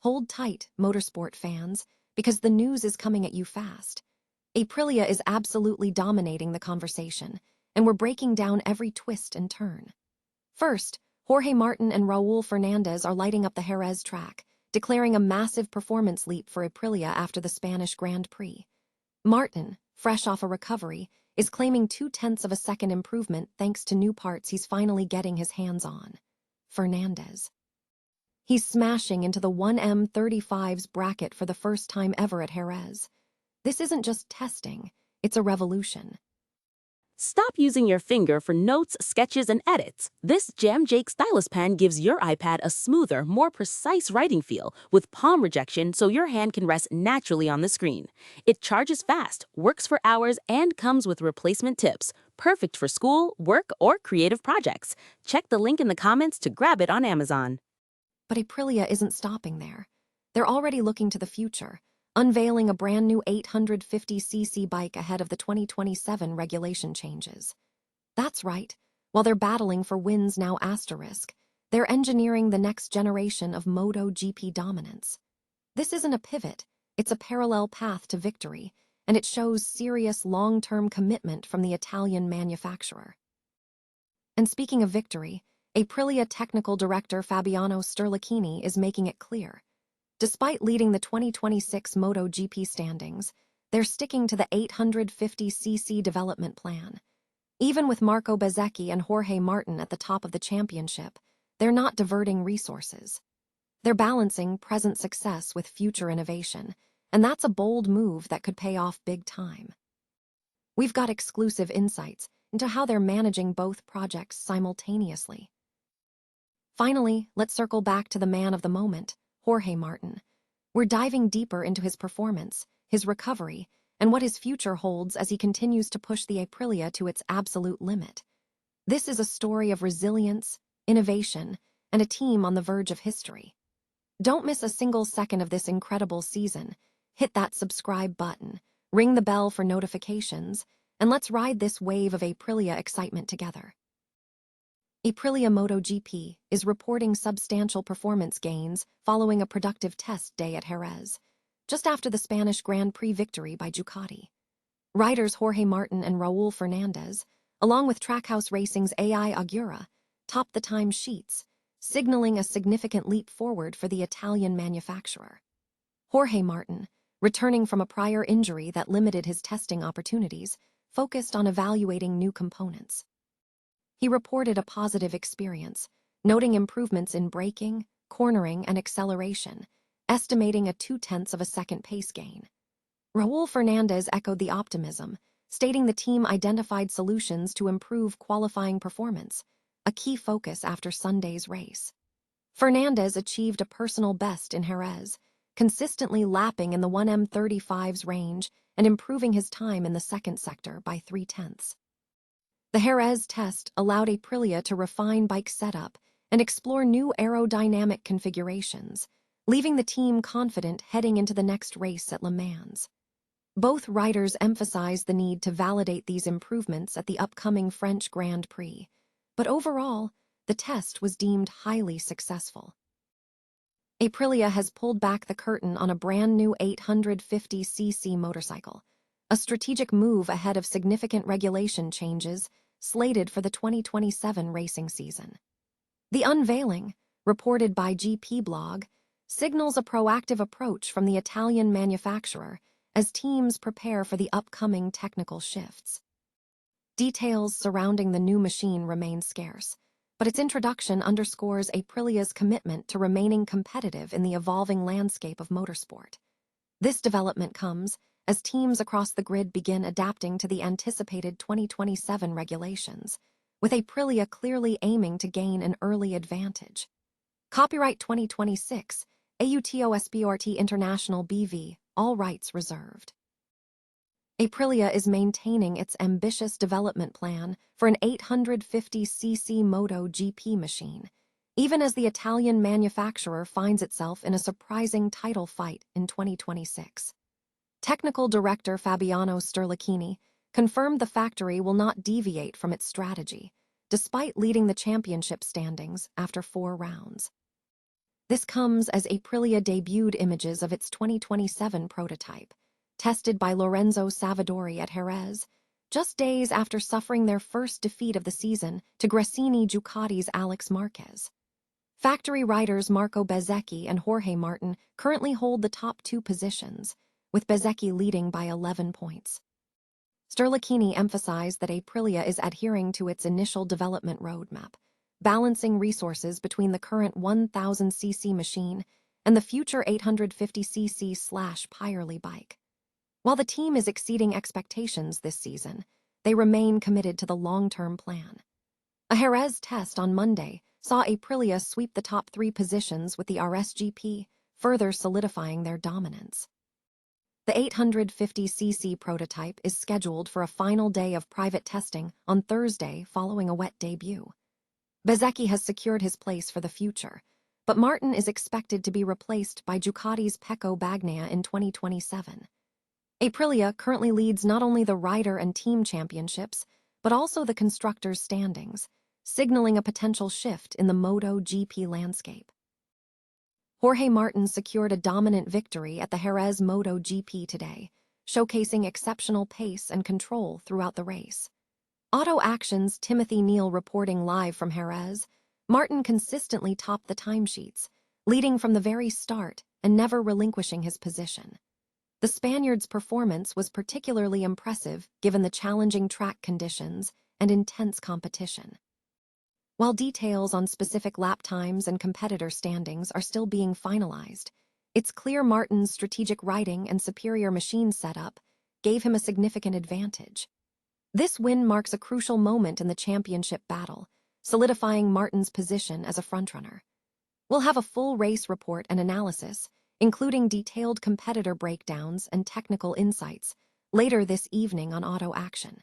Hold tight, motorsport fans, because the news is coming at you fast. Aprilia is absolutely dominating the conversation, and we're breaking down every twist and turn. First, Jorge Martin and Raul Fernandez are lighting up the Jerez track, declaring a massive performance leap for Aprilia after the Spanish Grand Prix. Martin, fresh off a recovery, is claiming 0.2 of a second improvement thanks to new parts he's finally getting his hands on. Fernandez. He's smashing into the 1M35's bracket for the first time ever at Jerez. This isn't just testing, it's a revolution. Stop using your finger for notes, sketches, and edits. This Jam Jake stylus pen gives your iPad a smoother, more precise writing feel with palm rejection so your hand can rest naturally on the screen. It charges fast, works for hours, and comes with replacement tips. Perfect for school, work, or creative projects. Check the link in the comments to grab it on Amazon. But Aprilia isn't stopping there. They're already looking to the future, unveiling a brand new 850cc bike ahead of the 2027 regulation changes. That's right, while they're battling for wins now asterisk, they're engineering the next generation of MotoGP dominance. This isn't a pivot, it's a parallel path to victory, and it shows serious long-term commitment from the Italian manufacturer. And speaking of victory, Aprilia technical director Fabiano Sterlachini is making it clear. Despite leading the 2026 MotoGP standings, they're sticking to the 850cc development plan. Even with Marco Bezzecchi and Jorge Martin at the top of the championship, they're not diverting resources. They're balancing present success with future innovation, and that's a bold move that could pay off big time. We've got exclusive insights into how they're managing both projects simultaneously. Finally, let's circle back to the man of the moment, Jorge Martin. We're diving deeper into his performance, his recovery, and what his future holds as he continues to push the Aprilia to its absolute limit. This is a story of resilience, innovation, and a team on the verge of history. Don't miss a single second of this incredible season. Hit that subscribe button, ring the bell for notifications, and let's ride this wave of Aprilia excitement together. Aprilia MotoGP is reporting substantial performance gains following a productive test day at Jerez, just after the Spanish Grand Prix victory by Ducati. Riders Jorge Martin and Raul Fernandez, along with Trackhouse Racing's AI Augura, topped the time sheets, signaling a significant leap forward for the Italian manufacturer. Jorge Martin, returning from a prior injury that limited his testing opportunities, focused on evaluating new components. He reported a positive experience, noting improvements in braking, cornering, and acceleration, estimating a 0.2 of a second pace gain. Raul Fernandez echoed the optimism, stating the team identified solutions to improve qualifying performance, a key focus after Sunday's race. Fernandez achieved a personal best in Jerez, consistently lapping in the 1M35's range and improving his time in the second sector by 0.3. The Jerez test allowed Aprilia to refine bike setup and explore new aerodynamic configurations, leaving the team confident heading into the next race at Le Mans. Both riders emphasized the need to validate these improvements at the upcoming French Grand Prix, but overall, the test was deemed highly successful. Aprilia has pulled back the curtain on a brand new 850cc motorcycle, a strategic move ahead of significant regulation changes slated for the 2027 racing season. The unveiling, reported by GP Blog, signals a proactive approach from the Italian manufacturer as teams prepare for the upcoming technical shifts. Details surrounding the new machine remain scarce, but its introduction underscores Aprilia's commitment to remaining competitive in the evolving landscape of motorsport. This development comes as teams across the grid begin adapting to the anticipated 2027 regulations, with Aprilia clearly aiming to gain an early advantage. Copyright 2026, AUTOSPORT International BV, all rights reserved. Aprilia is maintaining its ambitious development plan for an 850cc MotoGP machine, even as the Italian manufacturer finds itself in a surprising title fight in 2026. Technical director Fabiano Sterlachini confirmed the factory will not deviate from its strategy, despite leading the championship standings after 4 rounds. This comes as Aprilia debuted images of its 2027 prototype, tested by Lorenzo Savadori at Jerez, just days after suffering their first defeat of the season to Gresini Ducati's Alex Marquez. Factory riders Marco Bezzecchi and Jorge Martin currently hold the top 2 positions, with Bezzecchi leading by 11 points. Sterlachini emphasized that Aprilia is adhering to its initial development roadmap, balancing resources between the current 1000cc machine and the future 850cc/Pirelli bike. While the team is exceeding expectations this season, they remain committed to the long-term plan. A Jerez test on Monday saw Aprilia sweep the top 3 positions with the RSGP, further solidifying their dominance. The 850cc prototype is scheduled for a final day of private testing on Thursday following a wet debut. Bezzecchi has secured his place for the future, but Martin is expected to be replaced by Ducati's Pecco Bagnaia in 2027. Aprilia currently leads not only the rider and team championships, but also the constructors' standings, signaling a potential shift in the MotoGP landscape. Jorge Martin secured a dominant victory at the Jerez MotoGP today, showcasing exceptional pace and control throughout the race. Auto Action's Timothy Neal reporting live from Jerez, Martin consistently topped the timesheets, leading from the very start and never relinquishing his position. The Spaniard's performance was particularly impressive given the challenging track conditions and intense competition. While details on specific lap times and competitor standings are still being finalized, it's clear Martin's strategic riding and superior machine setup gave him a significant advantage. This win marks a crucial moment in the championship battle, solidifying Martin's position as a frontrunner. We'll have a full race report and analysis, including detailed competitor breakdowns and technical insights, later this evening on Auto Action.